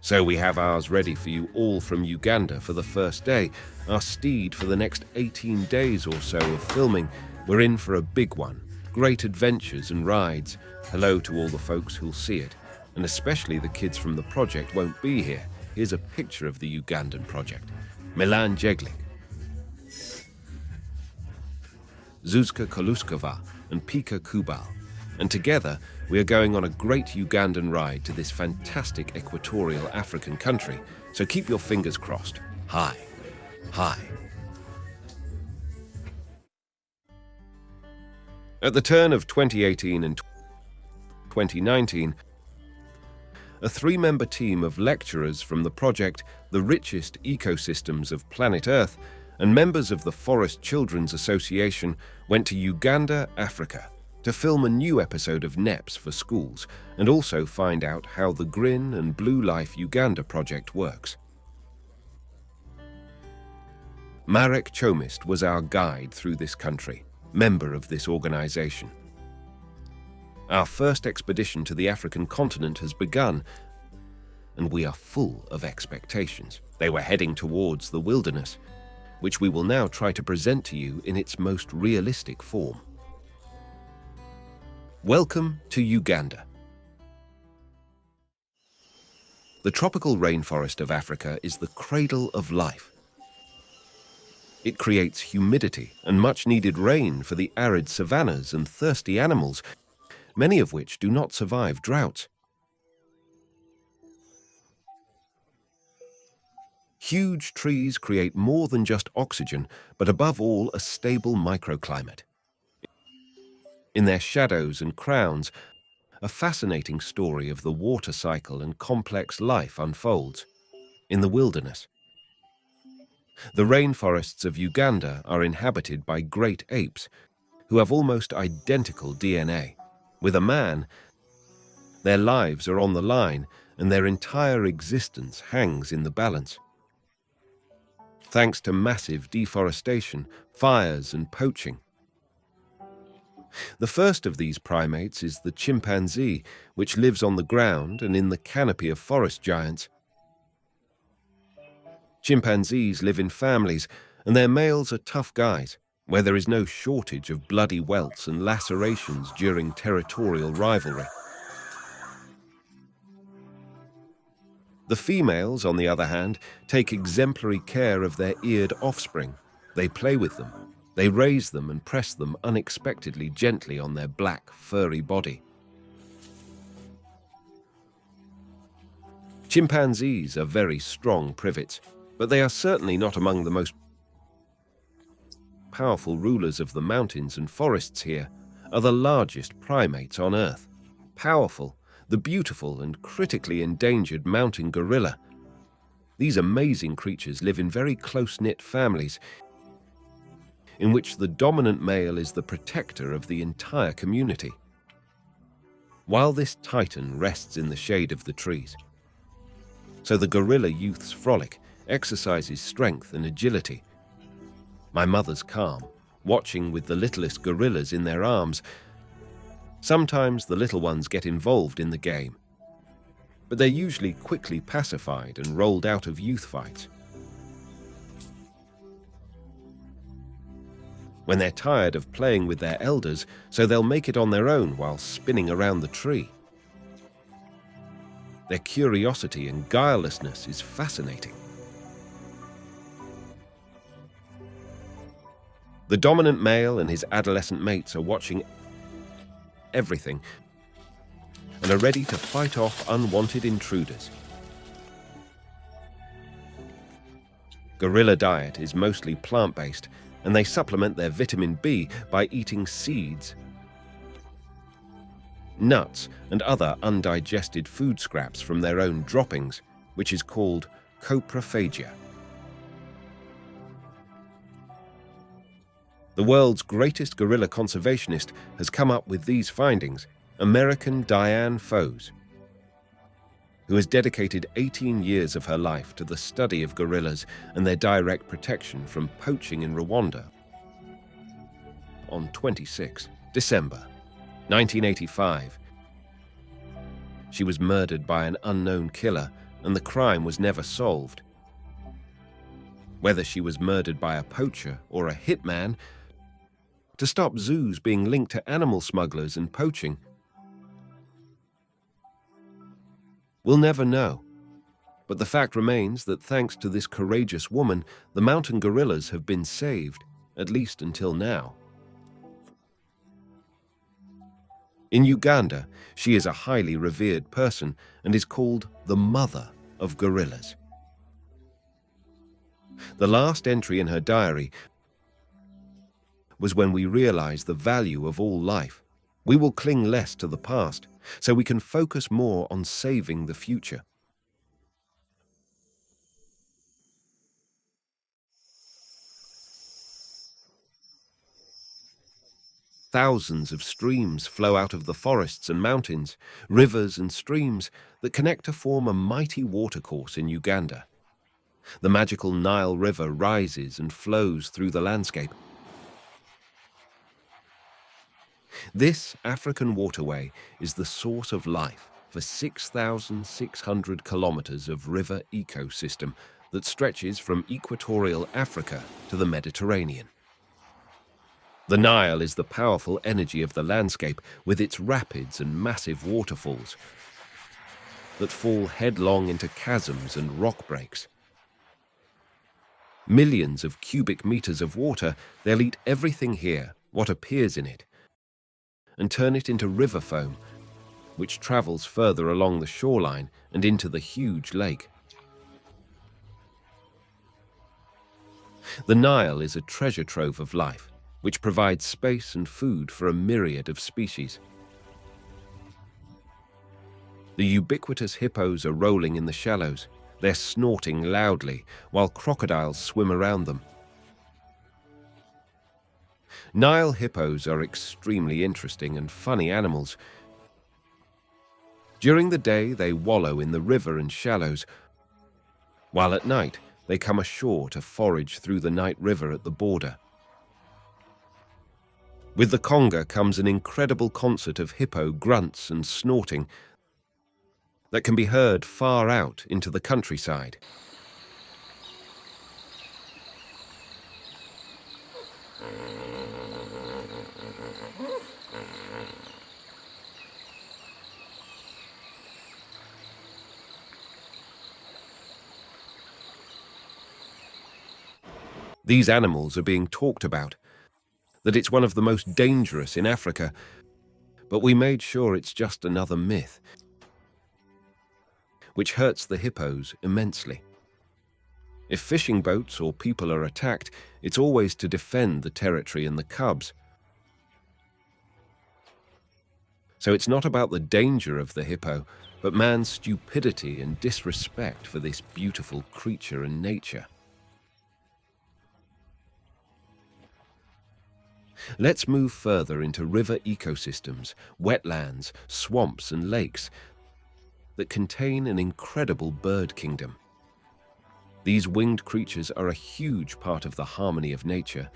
So we have ours ready for you all from Uganda for the first day. Our steed for the next 18 days or so of filming. We're in for a big one. Great adventures and rides. Hello to all the folks who'll see it. And especially the kids from the project won't be here. Here's a picture of the Ugandan project. Milan Jeglik, Zuzka Koluskova and Pika Kubal. And together, we are going on a great Ugandan ride to this fantastic equatorial African country. So keep your fingers crossed. Hi. Hi. At the turn of 2018 and 2019, a three-member team of lecturers from the project The Richest Ecosystems of Planet Earth and members of the Forest Children's Association went to Uganda, Africa, to film a new episode of NEPS for schools and also find out how the Grin and Blue Life Uganda project works. Marek Chomist was our guide through this country, member of this organization. Our first expedition to the African continent has begun, and we are full of expectations. They were heading towards the wilderness, which we will now try to present to you in its most realistic form. Welcome to Uganda. The tropical rainforest of Africa is the cradle of life. It creates humidity and much-needed rain for the arid savannas and thirsty animals, many of which do not survive droughts. Huge trees create more than just oxygen, but above all a stable microclimate. In their shadows and crowns, a fascinating story of the water cycle and complex life unfolds in the wilderness. The rainforests of Uganda are inhabited by great apes who have almost identical DNA. With a man, their lives are on the line and their entire existence hangs in the balance. Thanks to massive deforestation, fires and poaching. The first of these primates is the chimpanzee, which lives on the ground and in the canopy of forest giants. Chimpanzees live in families, and their males are tough guys, where there is no shortage of bloody welts and lacerations during territorial rivalry. The females, on the other hand, take exemplary care of their eared offspring. They play with them. They raise them and press them unexpectedly gently on their black, furry body. Chimpanzees are very strong privets, but they are certainly not among the most powerful rulers of the mountains and forests. Here are the largest primates on Earth. Powerful, the beautiful and critically endangered mountain gorilla. These amazing creatures live in very close-knit families, in which the dominant male is the protector of the entire community. While this titan rests in the shade of the trees, so the gorilla youths frolic, exercises strength and agility. My mother's calm, watching with the littlest gorillas in their arms. Sometimes the little ones get involved in the game, but they're usually quickly pacified and rolled out of youth fights. When they're tired of playing with their elders, so they'll make it on their own while spinning around the tree. Their curiosity and guilelessness is fascinating. The dominant male and his adolescent mates are watching everything and are ready to fight off unwanted intruders. Gorilla diet is mostly plant-based, and they supplement their vitamin B by eating seeds, nuts, and other undigested food scraps from their own droppings, which is called coprophagia. The world's greatest gorilla conservationist has come up with these findings, American Diane Foes, who has dedicated 18 years of her life to the study of gorillas and their direct protection from poaching in Rwanda. On 26 December 1985, she was murdered by an unknown killer and the crime was never solved. Whether she was murdered by a poacher or a hitman, to stop zoos being linked to animal smugglers and poaching, we'll never know. But the fact remains that thanks to this courageous woman, the mountain gorillas have been saved, at least until now. In Uganda, she is a highly revered person and is called the mother of gorillas. The last entry in her diary was when we realize the value of all life. We will cling less to the past, so we can focus more on saving the future. Thousands of streams flow out of the forests and mountains, rivers and streams that connect to form a mighty watercourse in Uganda. The magical Nile River rises and flows through the landscape. This African waterway is the source of life for 6,600 kilometers of river ecosystem that stretches from equatorial Africa to the Mediterranean. The Nile is the powerful energy of the landscape with its rapids and massive waterfalls that fall headlong into chasms and rock breaks. Millions of cubic meters of water, they'll eat everything here, what appears in it, and turn it into river foam, which travels further along the shoreline and into the huge lake. The Nile is a treasure trove of life, which provides space and food for a myriad of species. The ubiquitous hippos are rolling in the shallows. They're snorting loudly while crocodiles swim around them. Nile hippos are extremely interesting and funny animals. During the day, they wallow in the river and shallows, while at night, they come ashore to forage through the night river at the border. With the conga comes an incredible concert of hippo grunts and snorting that can be heard far out into the countryside. These animals are being talked about, that it's one of the most dangerous in Africa, but we made sure it's just another myth, which hurts the hippos immensely. If fishing boats or people are attacked, it's always to defend the territory and the cubs. So it's not about the danger of the hippo, but man's stupidity and disrespect for this beautiful creature and nature. Let's move further into river ecosystems, wetlands, swamps and lakes that contain an incredible bird kingdom. These winged creatures are a huge part of the harmony of nature.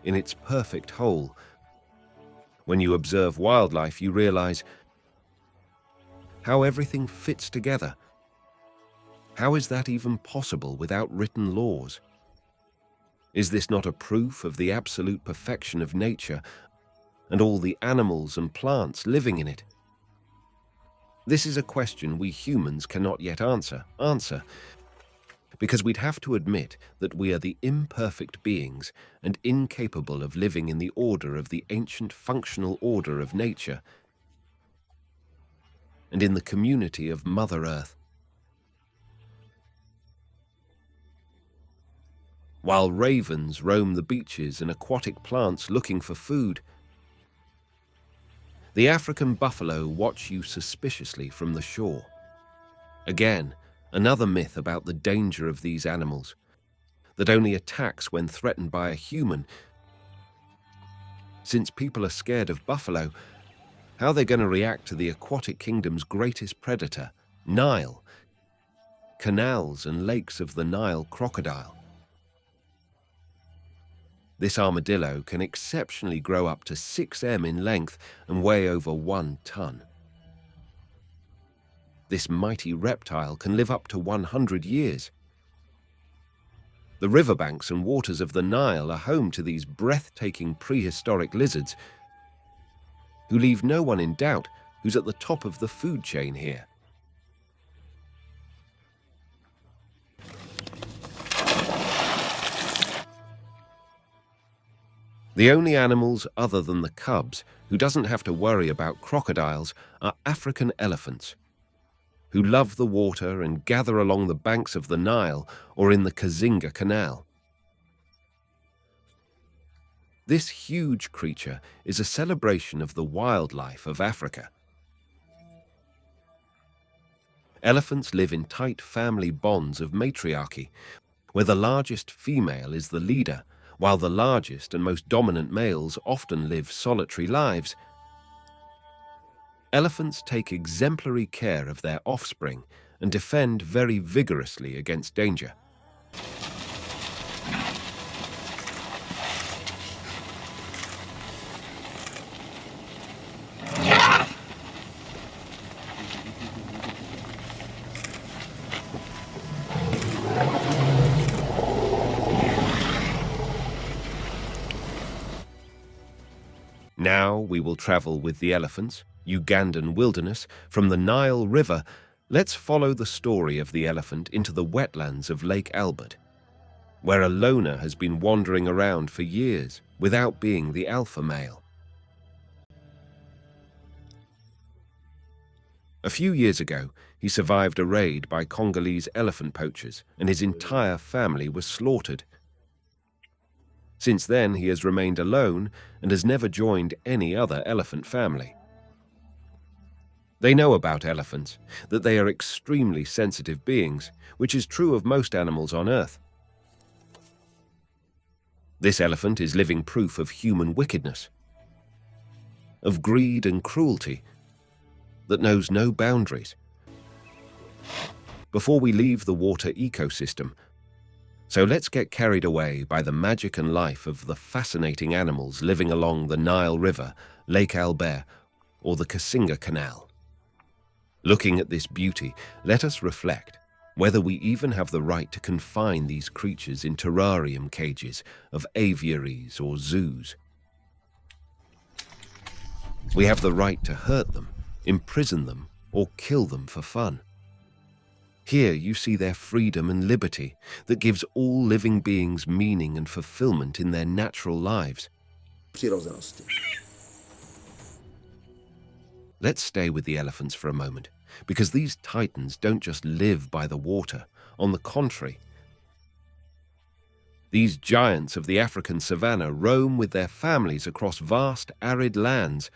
In its perfect whole, when you observe wildlife, you realize how everything fits together. How is that even possible without written laws? Is this not a proof of the absolute perfection of nature and all the animals and plants living in it? This is a question we humans cannot yet answer, because we'd have to admit that we are the imperfect beings and incapable of living in the order of the ancient functional order of nature and in the community of Mother Earth. While ravens roam the beaches and aquatic plants looking for food, the African buffalo watch you suspiciously from the shore. Again, another myth about the danger of these animals, that only attacks when threatened by a human. Since people are scared of buffalo, how are they going to react to the aquatic kingdom's greatest predator, Nile, canals and lakes of the Nile crocodile? This armadillo can exceptionally grow up to 6 m in length and weigh over 1 ton. This mighty reptile can live up to 100 years. The riverbanks and waters of the Nile are home to these breathtaking prehistoric lizards who leave no one in doubt who's at the top of the food chain here. The only animals other than the cubs who doesn't have to worry about crocodiles are African elephants, who love the water and gather along the banks of the Nile or in the Kazinga Canal. This huge creature is a celebration of the wildlife of Africa. Elephants live in tight family bonds of matriarchy, where the largest female is the leader, while the largest and most dominant males often live solitary lives. Elephants take exemplary care of their offspring and defend very vigorously against danger. Now we will travel with the elephants, Ugandan wilderness, from the Nile River. Let's follow the story of the elephant into the wetlands of Lake Albert, where a loner has been wandering around for years without being the alpha male. A few years ago, he survived a raid by Congolese elephant poachers, and his entire family was slaughtered. Since then, he has remained alone and has never joined any other elephant family. They know about elephants, that they are extremely sensitive beings, which is true of most animals on Earth. This elephant is living proof of human wickedness, of greed and cruelty that knows no boundaries. Before we leave the water ecosystem, so let's get carried away by the magic and life of the fascinating animals living along the Nile River, Lake Albert, or the Kazinga Canal. Looking at this beauty, let us reflect whether we even have the right to confine these creatures in terrarium cages of aviaries or zoos. We have the right to hurt them, imprison them, or kill them for fun. Here you see their freedom and liberty that gives all living beings meaning and fulfillment in their natural lives. Let's stay with the elephants for a moment, because these titans don't just live by the water. On the contrary, these giants of the African savanna roam with their families across vast arid lands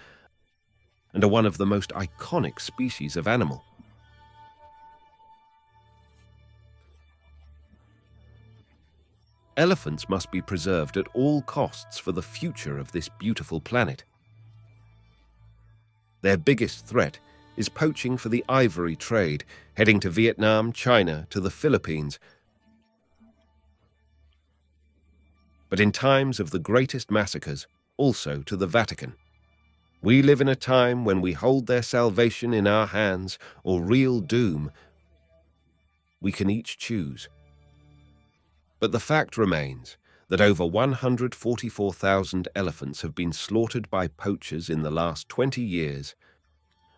and are one of the most iconic species of animal. Elephants must be preserved at all costs for the future of this beautiful planet. Their biggest threat is poaching for the ivory trade, heading to Vietnam, China, to the Philippines. But in times of the greatest massacres, also to the Vatican. We live in a time when we hold their salvation in our hands or real doom. We can each choose. But the fact remains that over 144,000 elephants have been slaughtered by poachers in the last 20 years,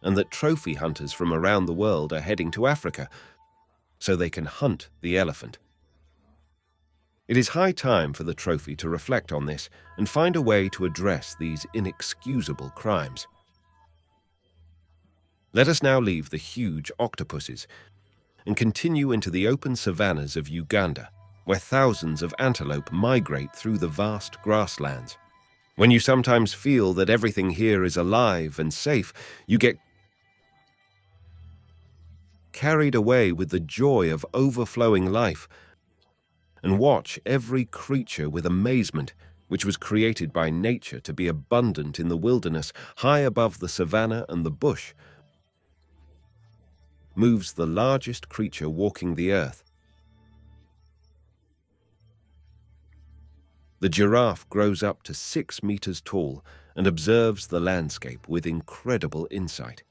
and that trophy hunters from around the world are heading to Africa so they can hunt the elephant. It is high time for the trophy to reflect on this and find a way to address these inexcusable crimes. Let us now leave the huge octopuses and continue into the open savannas of Uganda, where thousands of antelope migrate through the vast grasslands. When you sometimes feel that everything here is alive and safe, you get carried away with the joy of overflowing life and watch every creature with amazement, which was created by nature to be abundant in the wilderness, high above the savanna and the bush, moves the largest creature walking the earth. The giraffe grows up to 6 meters tall and observes the landscape with incredible insight.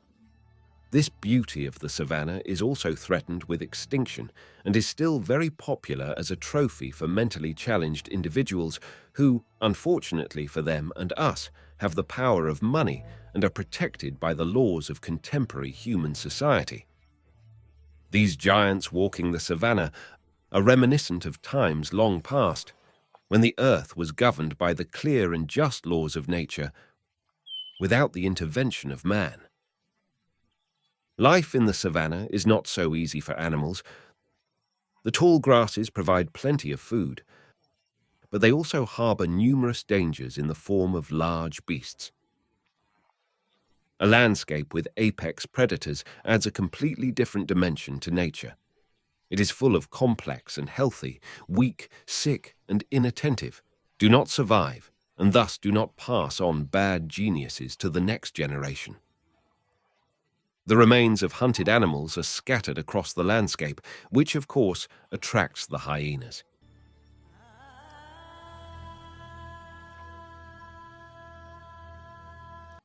This beauty of the savanna is also threatened with extinction and is still very popular as a trophy for mentally challenged individuals who, unfortunately for them and us, have the power of money and are protected by the laws of contemporary human society. These giants walking the savanna are reminiscent of times long past, when the earth was governed by the clear and just laws of nature without the intervention of man. Life in the savanna is not so easy for animals. The tall grasses provide plenty of food, but they also harbor numerous dangers in the form of large beasts. A landscape with apex predators adds a completely different dimension to nature. It is full of complex and healthy, weak, sick, and inattentive, do not survive, and thus do not pass on bad geniuses to the next generation. The remains of hunted animals are scattered across the landscape, which of course attracts the hyenas.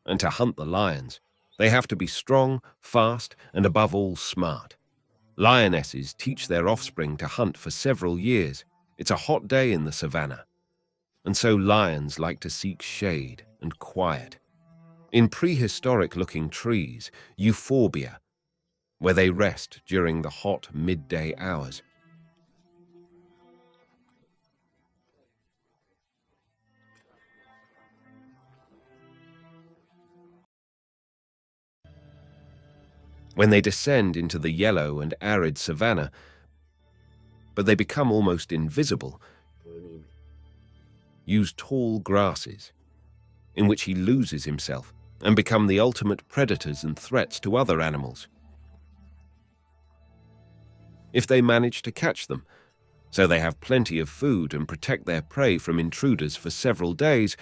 And to hunt the lions, they have to be strong, fast, and above all smart. Lionesses teach their offspring to hunt for several years. It's a hot day in the savanna, and so lions like to seek shade and quiet. In prehistoric-looking trees, euphorbia, where they rest during the hot midday hours. When they descend into the yellow and arid savanna, but they become almost invisible, use tall grasses, in which he loses himself and become the ultimate predators and threats to other animals. If they manage to catch them, so they have plenty of food and protect their prey from intruders for several days,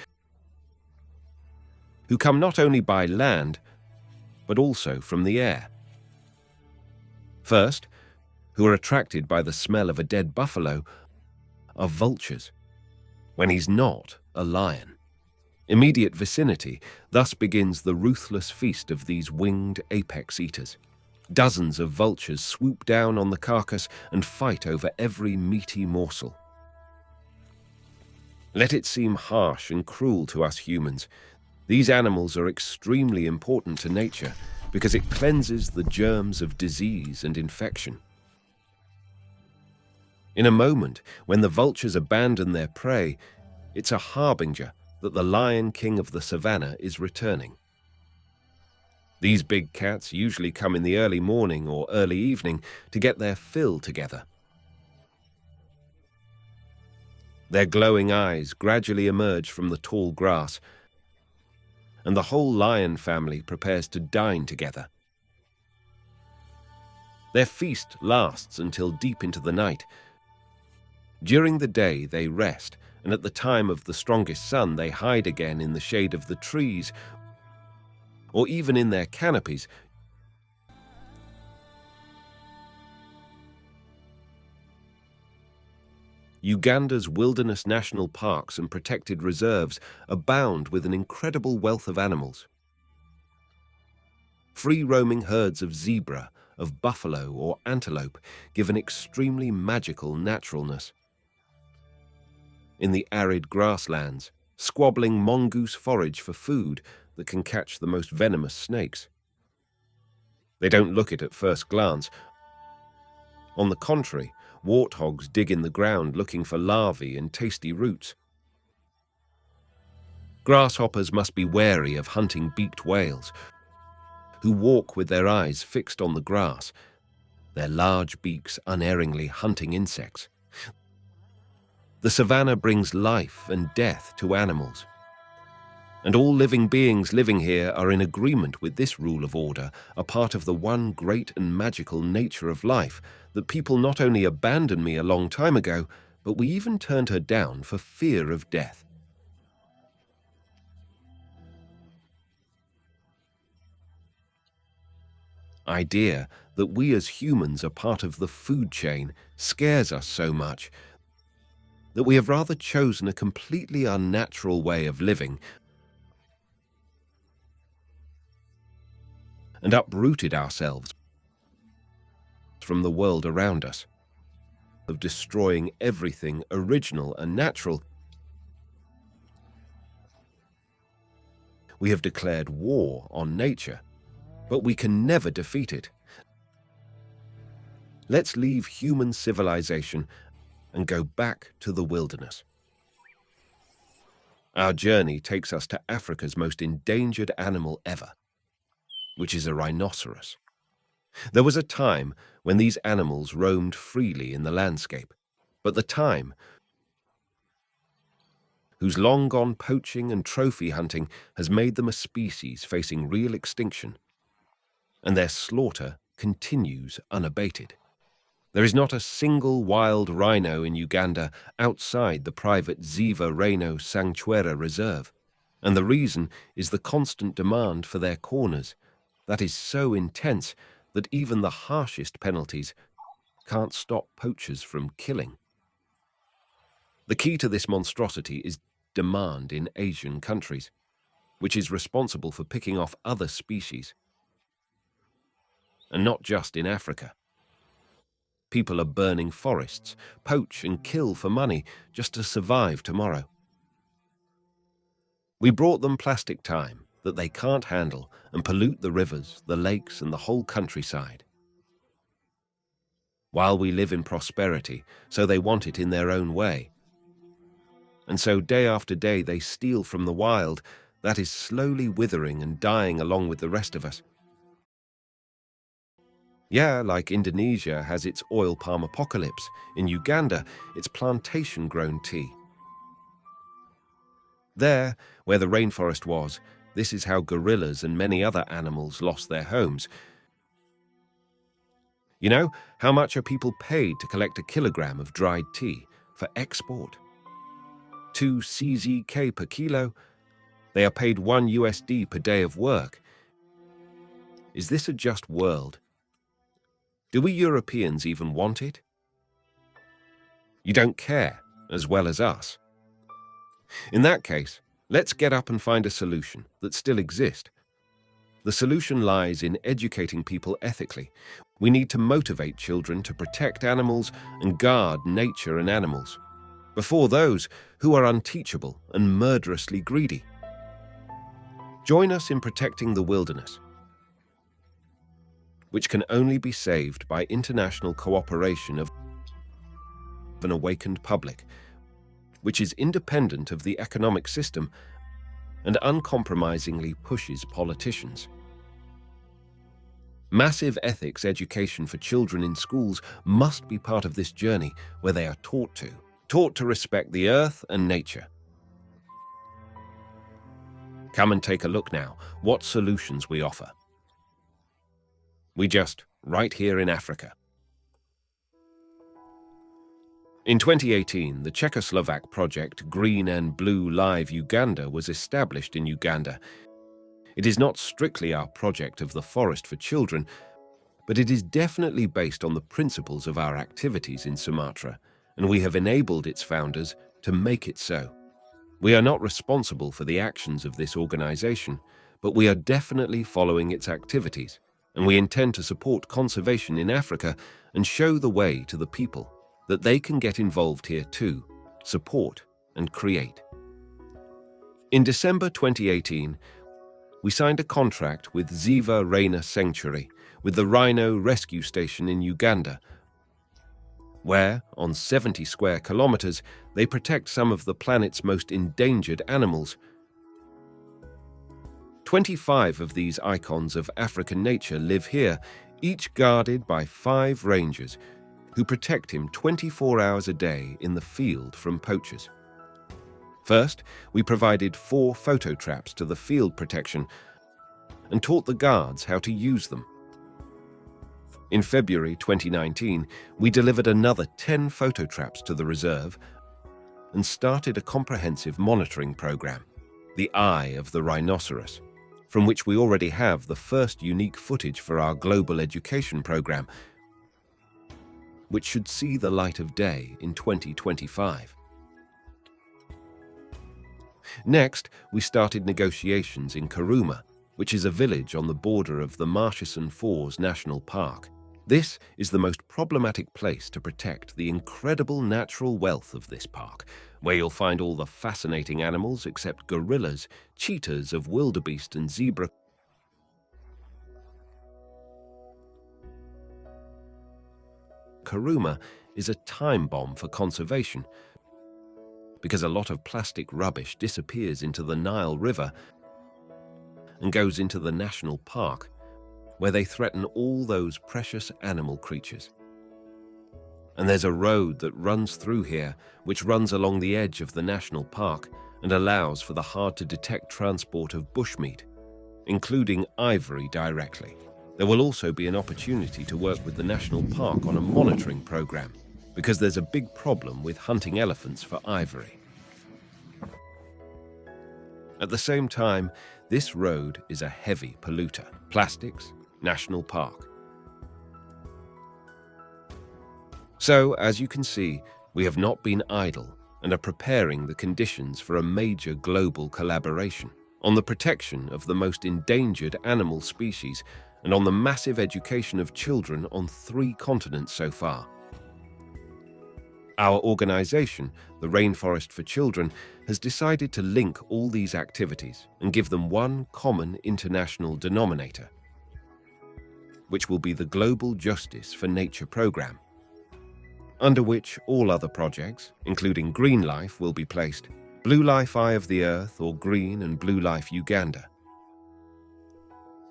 who come not only by land, but also from the air. First, who are attracted by the smell of a dead buffalo, are vultures, when he's not a lion. Immediate vicinity thus begins the ruthless feast of these winged apex eaters. Dozens of vultures swoop down on the carcass and fight over every meaty morsel. Let it seem harsh and cruel to us humans, these animals are extremely important to nature because it cleanses the germs of disease and infection. In a moment, when the vultures abandon their prey, it's a harbinger that the lion king of the savanna is returning. These big cats usually come in the early morning or early evening to get their fill together. Their glowing eyes gradually emerge from the tall grass, and the whole lion family prepares to dine together. Their feast lasts until deep into the night. During the day they rest, and at the time of the strongest sun they hide again in the shade of the trees, or even in their canopies. Uganda's wilderness national parks and protected reserves abound with an incredible wealth of animals. Free-roaming herds of zebra, of buffalo or antelope give an extremely magical naturalness. In the arid grasslands, squabbling mongoose forage for food that can catch the most venomous snakes. They don't look it at first glance. On the contrary, warthogs dig in the ground looking for larvae and tasty roots. Grasshoppers must be wary of hunting beaked whales, who walk with their eyes fixed on the grass, their large beaks unerringly hunting insects. The savanna brings life and death to animals, and all living beings living here are in agreement with this rule of order, a part of the one great and magical nature of life, that people not only abandoned me a long time ago, but we even turned her down for fear of death. Idea that we as humans are part of the food chain scares us so much that we have rather chosen a completely unnatural way of living and uprooted ourselves from the world around us, of destroying everything original and natural. We have declared war on nature, but we can never defeat it. Let's leave human civilization and go back to the wilderness. Our journey takes us to Africa's most endangered animal ever, which is a rhinoceros. There was a time when these animals roamed freely in the landscape, but the time whose long-gone poaching and trophy hunting has made them a species facing real extinction, and their slaughter continues unabated. There is not a single wild rhino in Uganda outside the private Ziva Rhino Sanctuary Reserve, and the reason is the constant demand for their corners that is so intense that even the harshest penalties can't stop poachers from killing. The key to this monstrosity is demand in Asian countries, which is responsible for picking off other species. And not just in Africa. People are burning forests, poach and kill for money just to survive tomorrow. We brought them plastic time that they can't handle and pollute the rivers, the lakes, and the whole countryside. While we live in prosperity, so they want it in their own way. And so day after day they steal from the wild that is slowly withering and dying along with the rest of us. Yeah, like Indonesia has its oil palm apocalypse, in Uganda it's plantation-grown tea. There, where the rainforest was, this is how gorillas and many other animals lost their homes. You know, how much are people paid to collect a kilogram of dried tea for export? 2 CZK per kilo. They are paid $1 per day of work. Is this a just world? Do we Europeans even want it? You don't care, as well as us. In that case, let's get up and find a solution that still exists. The solution lies in educating people ethically. We need to motivate children to protect animals and guard nature and animals, before those who are unteachable and murderously greedy. Join us in protecting the wilderness, which can only be saved by international cooperation of an awakened public, which is independent of the economic system and uncompromisingly pushes politicians. Massive ethics education for children in schools must be part of this journey, where they are taught to respect the earth and nature. Come and take a look now, what solutions we offer. Right here in Africa. In 2018, the Czechoslovak project Green and Blue Live Uganda was established in Uganda. It is not strictly our project of the forest for children, but it is definitely based on the principles of our activities in Sumatra, and we have enabled its founders to make it so. We are not responsible for the actions of this organization, but we are definitely following its activities, and we intend to support conservation in Africa and show the way to the people that they can get involved here too, support and create. In December 2018, we signed a contract with Ziva Rhino Sanctuary with the Rhino Rescue Station in Uganda, where, on 70 square kilometers, they protect some of the planet's most endangered animals. 25 of these icons of African nature live here, each guarded by 5 rangers who protect him 24 hours a day in the field from poachers. First, we provided 4 photo traps to the field protection and taught the guards how to use them. In February 2019, we delivered another 10 photo traps to the reserve and started a comprehensive monitoring program, the Eye of the Rhinoceros, from which we already have the first unique footage for our global education program, which should see the light of day in 2025. Next, we started negotiations in Karuma, which is a village on the border of the Murchison Falls National Park. This is the most problematic place to protect the incredible natural wealth of this park, where you'll find all the fascinating animals except gorillas, cheetahs of wildebeest and zebra. Karuma is a time bomb for conservation because a lot of plastic rubbish disappears into the Nile River and goes into the national park, where they threaten all those precious animal creatures. And there's a road that runs through here, which runs along the edge of the national park and allows for the hard-to-detect transport of bushmeat, including ivory directly. There will also be an opportunity to work with the national park on a monitoring program, because there's a big problem with hunting elephants for ivory. At the same time, this road is a heavy polluter. Plastics, national park. So, as you can see, we have not been idle and are preparing the conditions for a major global collaboration on the protection of the most endangered animal species and on the massive education of children on 3 continents so far. Our organization, the Rainforest for Children, has decided to link all these activities and give them one common international denominator, which will be the Global Justice for Nature program, under which all other projects, including Green Life, will be placed, Blue Life Eye of the Earth or Green and Blue Life Uganda.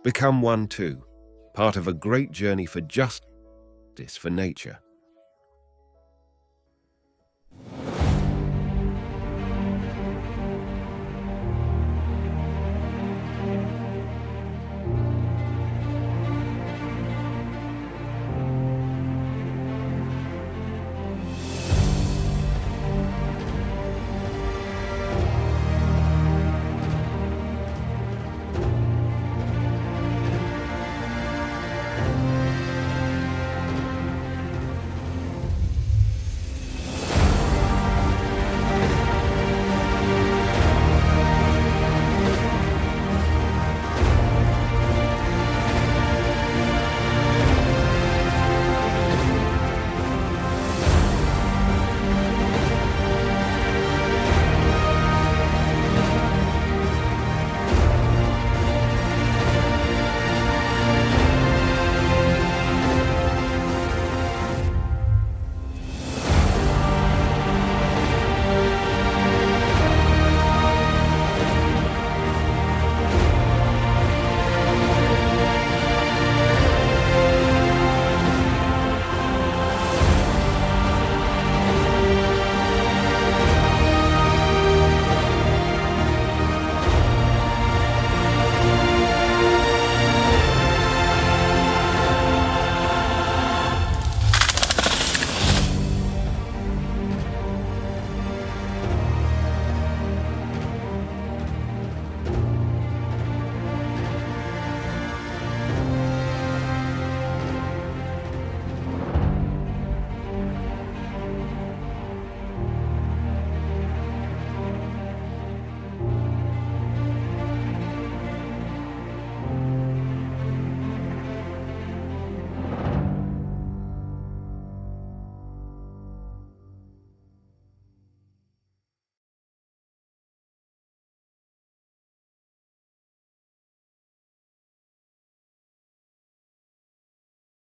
Become one too, part of a great journey for justice for nature.